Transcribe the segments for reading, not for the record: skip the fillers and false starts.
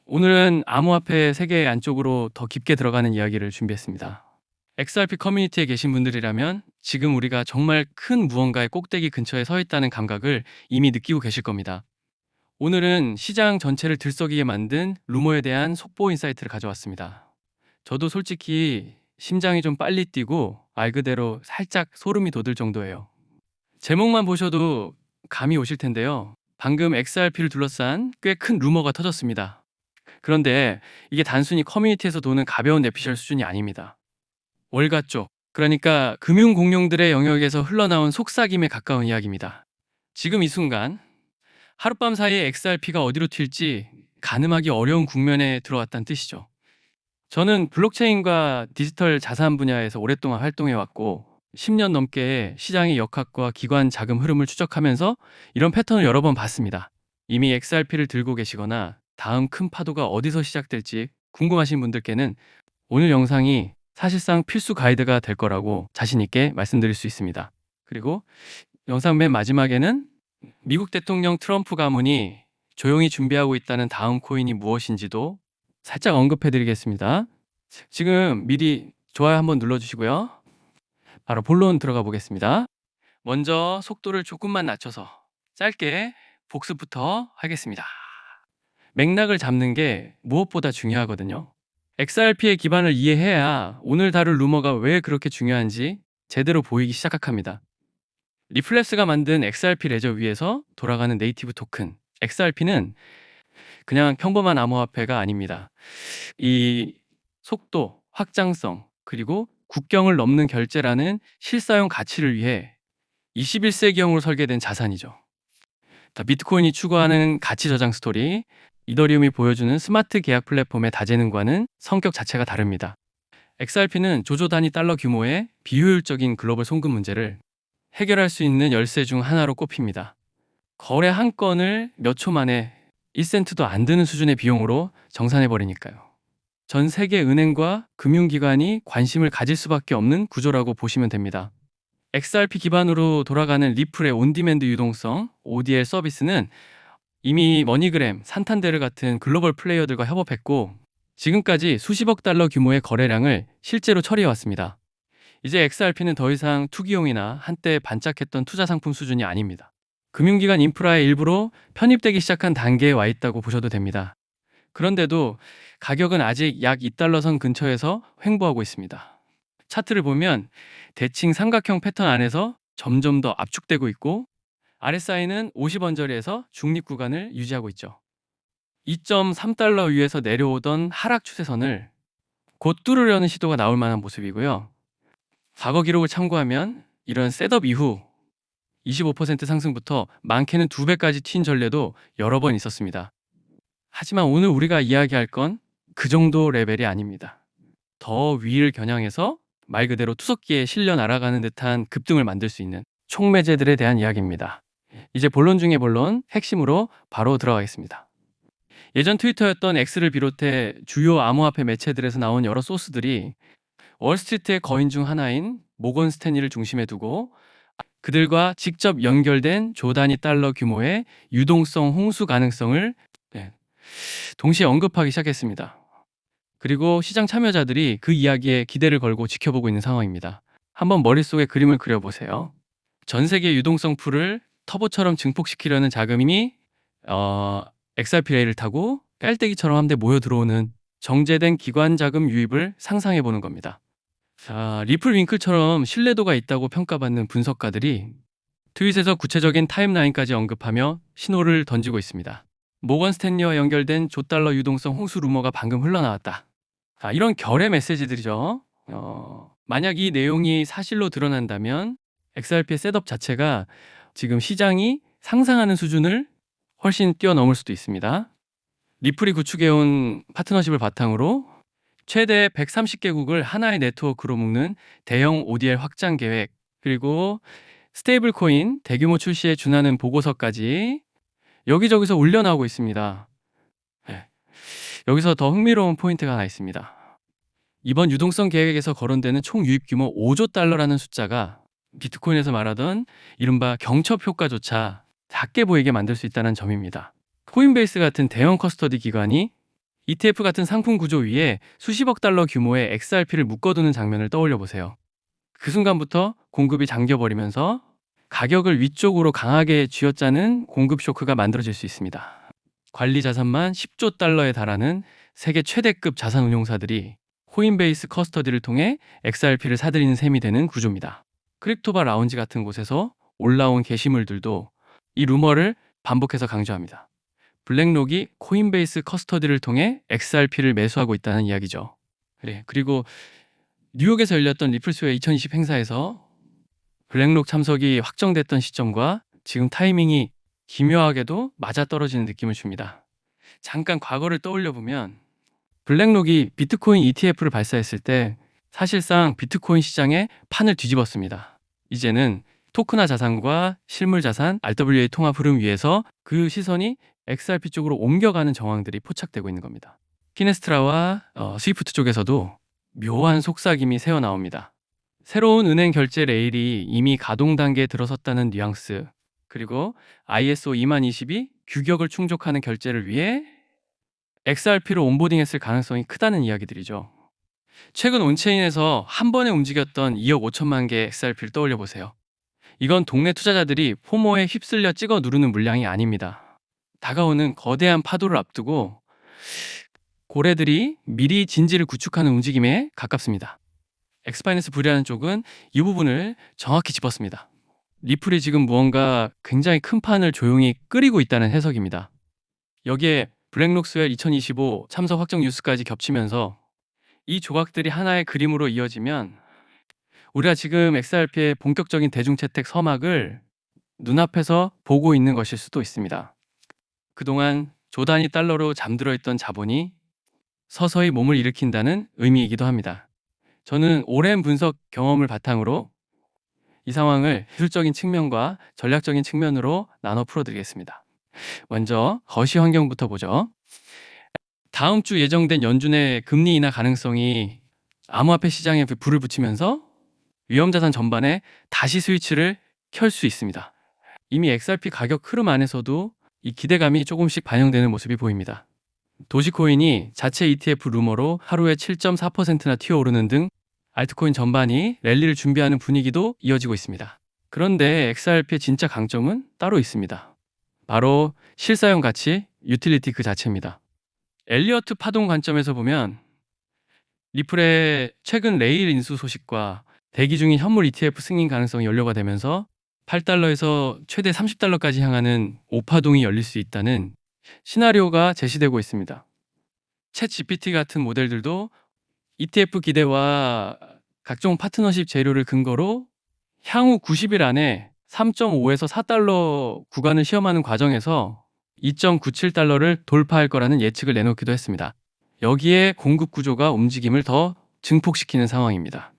오늘은 암호화폐 세계 안쪽으로 더 깊게 들어가는 이야기를 준비했습니다. XRP 커뮤니티에 계신 분들이라면 지금 우리가 정말 큰 무언가의 꼭대기 근처에 서 있다는 감각을 이미 느끼고 계실 겁니다. 오늘은 시장 전체를 들썩이게 만든 루머에 대한 속보 인사이트를 가져왔습니다. 저도 솔직히 심장이 좀 빨리 뛰고 말 그대로 살짝 소름이 돋을 정도예요. 제목만 보셔도 감이 오실 텐데요. 방금 XRP를 둘러싼 꽤 큰 루머가 터졌습니다. 그런데 이게 단순히 커뮤니티에서 도는 가벼운 내피셜 수준이 아닙니다. 월가 쪽, 그러니까 금융 공룡들의 영역에서 흘러나온 속삭임에 가까운 이야기입니다. 지금 이 순간 하룻밤 사이에 XRP가 어디로 튈지 가늠하기 어려운 국면에 들어왔다는 뜻이죠. 저는 블록체인과 디지털 자산 분야에서 오랫동안 활동해 왔고 10년 넘게 시장의 역학과 기관 자금 흐름을 추적하면서 이런 패턴을 여러 번 봤습니다. 이미 XRP를 들고 계시거나 다음 큰 파도가 어디서 시작될지 궁금하신 분들께는 오늘 영상이 사실상 필수 가이드가 될 거라고 자신 있게 말씀드릴 수 있습니다. 그리고 영상 맨 마지막에는 미국 대통령 트럼프 가문이 조용히 준비하고 있다는 다음 코인이 무엇인지도 살짝 언급해 드리겠습니다. 지금 미리 좋아요 한번 눌러주시고요. 바로 본론 들어가 보겠습니다. 먼저 속도를 조금만 낮춰서 짧게 복습부터 하겠습니다. 맥락을 잡는 게 무엇보다 중요하거든요. XRP의 기반을 이해해야 오늘 다룰 루머가 왜 그렇게 중요한지 제대로 보이기 시작합니다. 리플랩스가 만든 XRP 레저 위에서 돌아가는 네이티브 토큰 XRP는 그냥 평범한 암호화폐가 아닙니다. 이 속도, 확장성, 그리고 국경을 넘는 결제라는 실사용 가치를 위해 21세기형으로 설계된 자산이죠. 비트코인이 추구하는 가치 저장 스토리, 이더리움이 보여주는 스마트 계약 플랫폼의 다재능과는 성격 자체가 다릅니다. XRP는 조조 단위 달러 규모의 비효율적인 글로벌 송금 문제를 해결할 수 있는 열쇠 중 하나로 꼽힙니다. 거래 한 건을 몇 초 만에 1센트도 안 드는 수준의 비용으로 정산해버리니까요. 전 세계 은행과 금융기관이 관심을 가질 수밖에 없는 구조라고 보시면 됩니다. XRP 기반으로 돌아가는 리플의 온디맨드 유동성 ODL 서비스는 이미 머니그램, 산탄데르 같은 글로벌 플레이어들과 협업했고 지금까지 수십억 달러 규모의 거래량을 실제로 처리해왔습니다. 이제 XRP는 더 이상 투기용이나 한때 반짝했던 투자 상품 수준이 아닙니다. 금융기관 인프라의 일부로 편입되기 시작한 단계에 와 있다고 보셔도 됩니다. 그런데도 가격은 아직 약 2달러 선 근처에서 횡보하고 있습니다. 차트를 보면 대칭 삼각형 패턴 안에서 점점 더 압축되고 있고 RSI는 50원저리에서 중립 구간을 유지하고 있죠. 2.3달러 위에서 내려오던 하락 추세선을 곧 뚫으려는 시도가 나올 만한 모습이고요. 과거 기록을 참고하면 이런 셋업 이후 25% 상승부터 많게는 2배까지 튄 전례도 여러 번 있었습니다. 하지만 오늘 우리가 이야기할 건 그 정도 레벨이 아닙니다. 더 위를 겨냥해서 말 그대로 투석기에 실려 날아가는 듯한 급등을 만들 수 있는 촉매제들에 대한 이야기입니다. 이제 본론 중의 본론, 핵심으로 바로 들어가겠습니다. 예전 트위터였던 X를 비롯해 주요 암호화폐 매체들에서 나온 여러 소스들이 월스트리트의 거인 중 하나인 모건 스탠리를 중심에 두고 그들과 직접 연결된 조 단위 달러 규모의 유동성 홍수 가능성을 동시에 언급하기 시작했습니다. 그리고 시장 참여자들이 그 이야기에 기대를 걸고 지켜보고 있는 상황입니다. 한번 머릿속에 그림을 그려보세요. 전 세계 유동성 풀을 터보처럼 증폭시키려는 자금이 XRP 레일을 타고 깔때기처럼 한데 모여 들어오는 정제된 기관 자금 유입을 상상해보는 겁니다. 자, 리플 윙클처럼 신뢰도가 있다고 평가받는 분석가들이 트윗에서 구체적인 타임라인까지 언급하며 신호를 던지고 있습니다. 모건 스탠리와 연결된 조달러 유동성 홍수 루머가 방금 흘러나왔다. 이런 결의 메시지들이죠. 만약 이 내용이 사실로 드러난다면 XRP의 셋업 자체가 지금 시장이 상상하는 수준을 훨씬 뛰어넘을 수도 있습니다. 리플이 구축해온 파트너십을 바탕으로 최대 130개국을 하나의 네트워크로 묶는 대형 ODL 확장 계획, 그리고 스테이블 코인 대규모 출시에 준하는 보고서까지 여기저기서 울려나오고 있습니다. 여기서 더 흥미로운 포인트가 하나 있습니다. 이번 유동성 계획에서 거론되는 총 유입 규모 5조 달러라는 숫자가 비트코인에서 말하던 이른바 경첩 효과조차 작게 보이게 만들 수 있다는 점입니다. 코인베이스 같은 대형 커스터디 기관이 ETF 같은 상품 구조 위에 수십억 달러 규모의 XRP를 묶어두는 장면을 떠올려 보세요. 그 순간부터 공급이 잠겨버리면서 가격을 위쪽으로 강하게 쥐어짜는 공급 쇼크가 만들어질 수 있습니다. 관리 자산만 10조 달러에 달하는 세계 최대급 자산 운용사들이 코인베이스 커스터디를 통해 XRP를 사들이는 셈이 되는 구조입니다. 크립토바 라운지 같은 곳에서 올라온 게시물들도 이 루머를 반복해서 강조합니다. 블랙록이 코인베이스 커스터디를 통해 XRP를 매수하고 있다는 이야기죠. 그래, 그리고 뉴욕에서 열렸던 리플스웨어 2020 행사에서 블랙록 참석이 확정됐던 시점과 지금 타이밍이 기묘하게도 맞아떨어지는 느낌을 줍니다. 잠깐 과거를 떠올려 보면 블랙록이 비트코인 ETF를 발사했을 때 사실상 비트코인 시장의 판을 뒤집었습니다. 이제는 토크나 자산과 실물 자산, RWA 통합 흐름 위에서 그 시선이 XRP 쪽으로 옮겨가는 정황들이 포착되고 있는 겁니다. 피네스트라와 스위프트 쪽에서도 묘한 속삭임이 새어나옵니다. 새로운 은행 결제 레일이 이미 가동 단계에 들어섰다는 뉘앙스, 그리고 ISO 20020이 규격을 충족하는 결제를 위해 XRP로 온보딩했을 가능성이 크다는 이야기들이죠. 최근 온체인에서 한 번에 움직였던 2억 5천만 개의 XRP를 떠올려 보세요. 이건 동네 투자자들이 포모에 휩쓸려 찍어 누르는 물량이 아닙니다. 다가오는 거대한 파도를 앞두고 고래들이 미리 진지를 구축하는 움직임에 가깝습니다. 엑스파이낸스 브리라는 쪽은 이 부분을 정확히 짚었습니다. 리플이 지금 무언가 굉장히 큰 판을 조용히 끓이고 있다는 해석입니다. 여기에 블랙록스웰 2025 참석 확정 뉴스까지 겹치면서 이 조각들이 하나의 그림으로 이어지면 우리가 지금 XRP의 본격적인 대중채택 서막을 눈앞에서 보고 있는 것일 수도 있습니다. 그동안 조 단위 달러로 잠들어 있던 자본이 서서히 몸을 일으킨다는 의미이기도 합니다. 저는 오랜 분석 경험을 바탕으로 이 상황을 기술적인 측면과 전략적인 측면으로 나눠 풀어드리겠습니다. 먼저 거시 환경부터 보죠. 다음 주 예정된 연준의 금리 인하 가능성이 암호화폐 시장에 불을 붙이면서 위험자산 전반에 다시 스위치를 켤 수 있습니다. 이미 XRP 가격 흐름 안에서도 이 기대감이 조금씩 반영되는 모습이 보입니다. 도시코인이 자체 ETF 루머로 하루에 7.4%나 튀어오르는 등 알트코인 전반이 랠리를 준비하는 분위기도 이어지고 있습니다. 그런데 XRP의 진짜 강점은 따로 있습니다. 바로 실사용 가치, 유틸리티 그 자체입니다. 엘리어트 파동 관점에서 보면 리플의 최근 레일 인수 소식과 대기 중인 현물 ETF 승인 가능성이 연료가 되면서 8달러에서 최대 30달러까지 향하는 5파동이 열릴 수 있다는 시나리오가 제시되고 있습니다. 챗 GPT 같은 모델들도 ETF 기대와 각종 파트너십 재료를 근거로 향후 90일 안에 3.5에서 4달러 구간을 시험하는 과정에서 2.97달러를 돌파할 거라는 예측을 내놓기도 했습니다. 여기에 공급 구조가 움직임을 더 증폭시키는 상황입니다.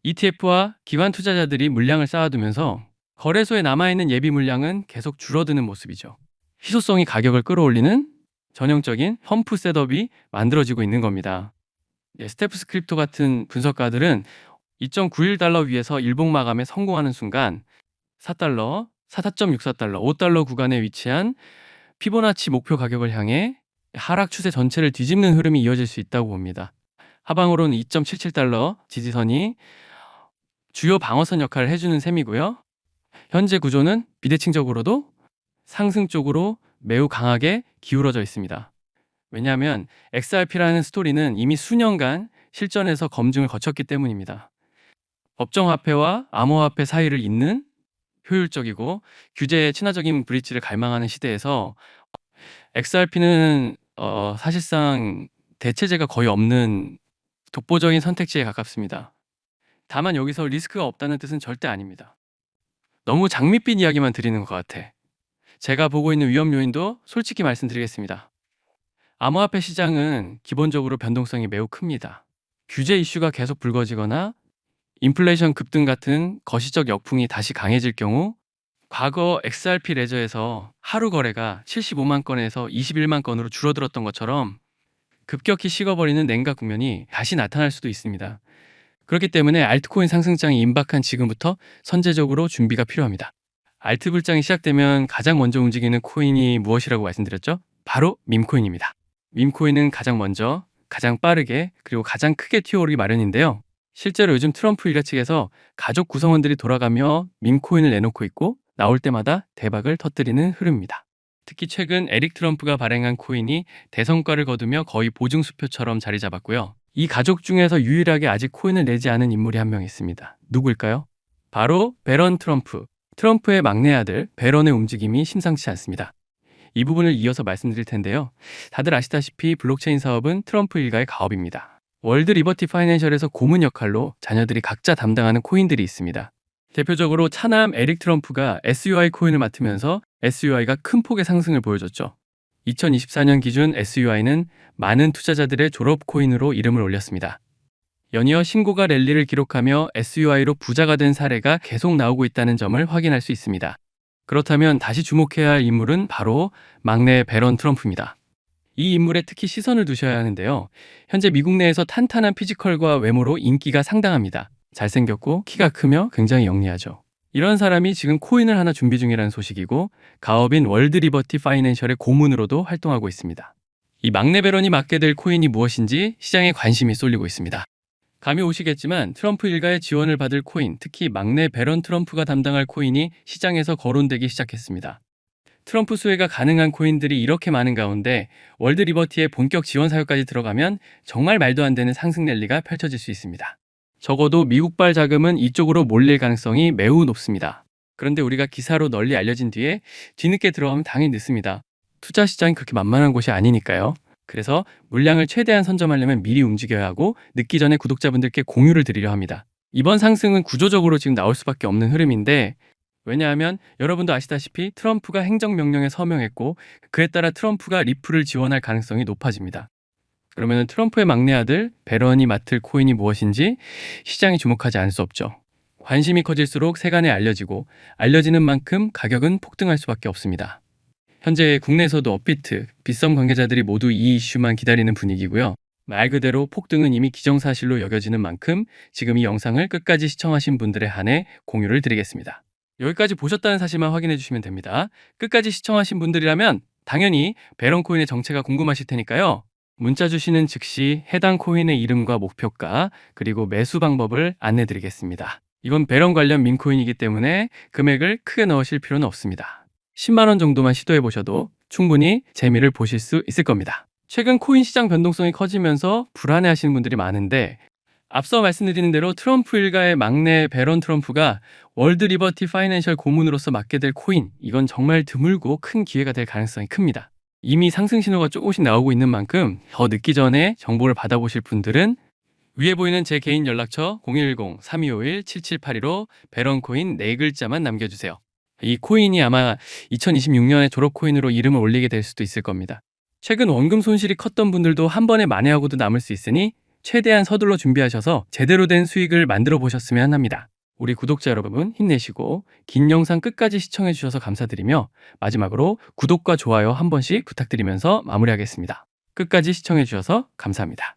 ETF와 기관 투자자들이 물량을 쌓아두면서 거래소에 남아있는 예비 물량은 계속 줄어드는 모습이죠. 희소성이 가격을 끌어올리는 전형적인 펌프 셋업이 만들어지고 있는 겁니다. 스테프스 크립토 같은 분석가들은 2.91달러 위에서 일봉 마감에 성공하는 순간 4달러, 4.64달러, 5달러 구간에 위치한 피보나치 목표 가격을 향해 하락 추세 전체를 뒤집는 흐름이 이어질 수 있다고 봅니다. 하방으로는 2.77달러 지지선이 주요 방어선 역할을 해주는 셈이고요. 현재 구조는 비대칭적으로도 상승 쪽으로 매우 강하게 기울어져 있습니다. 왜냐하면 XRP라는 스토리는 이미 수년간 실전에서 검증을 거쳤기 때문입니다. 법정화폐와 암호화폐 사이를 잇는 효율적이고 규제에 친화적인 브릿지를 갈망하는 시대에서 XRP는 사실상 대체제가 거의 없는 독보적인 선택지에 가깝습니다. 다만 여기서 리스크가 없다는 뜻은 절대 아닙니다. 너무 장밋빛 이야기만 드리는 것 같아. 제가 보고 있는 위험 요인도 솔직히 말씀드리겠습니다. 암호화폐 시장은 기본적으로 변동성이 매우 큽니다. 규제 이슈가 계속 불거지거나 인플레이션 급등 같은 거시적 역풍이 다시 강해질 경우 과거 XRP 레저에서 하루 거래가 75만 건에서 21만 건으로 줄어들었던 것처럼 급격히 식어버리는 냉각 국면이 다시 나타날 수도 있습니다. 그렇기 때문에 알트코인 상승장이 임박한 지금부터 선제적으로 준비가 필요합니다. 알트 불장이 시작되면 가장 먼저 움직이는 코인이 무엇이라고 말씀드렸죠? 바로 밈코인입니다. 밈코인은 가장 먼저, 가장 빠르게, 그리고 가장 크게 튀어오르기 마련인데요. 실제로 요즘 트럼프 일가 측에서 가족 구성원들이 돌아가며 밈코인을 내놓고 있고 나올 때마다 대박을 터뜨리는 흐름입니다. 특히 최근 에릭 트럼프가 발행한 코인이 대성과를 거두며 거의 보증수표처럼 자리 잡았고요. 이 가족 중에서 유일하게 아직 코인을 내지 않은 인물이 한 명 있습니다. 누구일까요? 바로 베런 트럼프. 트럼프의 막내 아들 베런의 움직임이 심상치 않습니다. 이 부분을 이어서 말씀드릴 텐데요. 다들 아시다시피 블록체인 사업은 트럼프 일가의 가업입니다. 월드 리버티 파이낸셜에서 고문 역할로 자녀들이 각자 담당하는 코인들이 있습니다. 대표적으로 차남 에릭 트럼프가 SUI 코인을 맡으면서 SUI가 큰 폭의 상승을 보여줬죠. 2024년 기준 SUI는 많은 투자자들의 졸업 코인으로 이름을 올렸습니다. 연이어 신고가 랠리를 기록하며 SUI로 부자가 된 사례가 계속 나오고 있다는 점을 확인할 수 있습니다. 그렇다면 다시 주목해야 할 인물은 바로 막내 베런 트럼프입니다. 이 인물에 특히 시선을 두셔야 하는데요. 현재 미국 내에서 탄탄한 피지컬과 외모로 인기가 상당합니다. 잘생겼고 키가 크며 굉장히 영리하죠. 이런 사람이 지금 코인을 하나 준비 중이라는 소식이고 가업인 월드 리버티 파이낸셜의 고문으로도 활동하고 있습니다. 이 막내 베런이 맡게 될 코인이 무엇인지 시장에 관심이 쏠리고 있습니다. 감이 오시겠지만 트럼프 일가의 지원을 받을 코인, 특히 막내 베런 트럼프가 담당할 코인이 시장에서 거론되기 시작했습니다. 트럼프 수혜가 가능한 코인들이 이렇게 많은 가운데 월드 리버티의 본격 지원 사역까지 들어가면 정말 말도 안 되는 상승 랠리가 펼쳐질 수 있습니다. 적어도 미국발 자금은 이쪽으로 몰릴 가능성이 매우 높습니다. 그런데 우리가 기사로 널리 알려진 뒤에 뒤늦게 들어가면 당연히 늦습니다. 투자 시장이 그렇게 만만한 곳이 아니니까요. 그래서 물량을 최대한 선점하려면 미리 움직여야 하고 늦기 전에 구독자분들께 공유를 드리려 합니다. 이번 상승은 구조적으로 지금 나올 수밖에 없는 흐름인데 왜냐하면 여러분도 아시다시피 트럼프가 행정명령에 서명했고 그에 따라 트럼프가 리플을 지원할 가능성이 높아집니다. 그러면 트럼프의 막내 아들 베런이 맡을 코인이 무엇인지 시장이 주목하지 않을 수 없죠. 관심이 커질수록 세간에 알려지고 알려지는 만큼 가격은 폭등할 수밖에 없습니다. 현재 국내에서도 업비트, 빗썸 관계자들이 모두 이 이슈만 기다리는 분위기고요. 말 그대로 폭등은 이미 기정사실로 여겨지는 만큼 지금 이 영상을 끝까지 시청하신 분들에 한해 공유를 드리겠습니다. 여기까지 보셨다는 사실만 확인해 주시면 됩니다. 끝까지 시청하신 분들이라면 당연히 베런 코인의 정체가 궁금하실 테니까요. 문자 주시는 즉시 해당 코인의 이름과 목표가 그리고 매수 방법을 안내 드리겠습니다. 이건 베런 관련 밈코인이기 때문에 금액을 크게 넣으실 필요는 없습니다. 10만 원 정도만 시도해 보셔도 충분히 재미를 보실 수 있을 겁니다. 최근 코인 시장 변동성이 커지면서 불안해하시는 분들이 많은데 앞서 말씀드린 대로 트럼프 일가의 막내 베런 트럼프가 월드 리버티 파이낸셜 고문으로서 맡게 될 코인, 이건 정말 드물고 큰 기회가 될 가능성이 큽니다. 이미 상승 신호가 조금씩 나오고 있는 만큼 더 늦기 전에 정보를 받아보실 분들은 위에 보이는 제 개인 연락처 010-3251-7782로 베런 코인 4글자만 남겨주세요. 이 코인이 아마 2026년에 졸업 코인으로 이름을 올리게 될 수도 있을 겁니다. 최근 원금 손실이 컸던 분들도 한 번에 만회하고도 남을 수 있으니 최대한 서둘러 준비하셔서 제대로 된 수익을 만들어 보셨으면 합니다. 우리 구독자 여러분 힘내시고 긴 영상 끝까지 시청해 주셔서 감사드리며 마지막으로 구독과 좋아요 한 번씩 부탁드리면서 마무리하겠습니다. 끝까지 시청해 주셔서 감사합니다.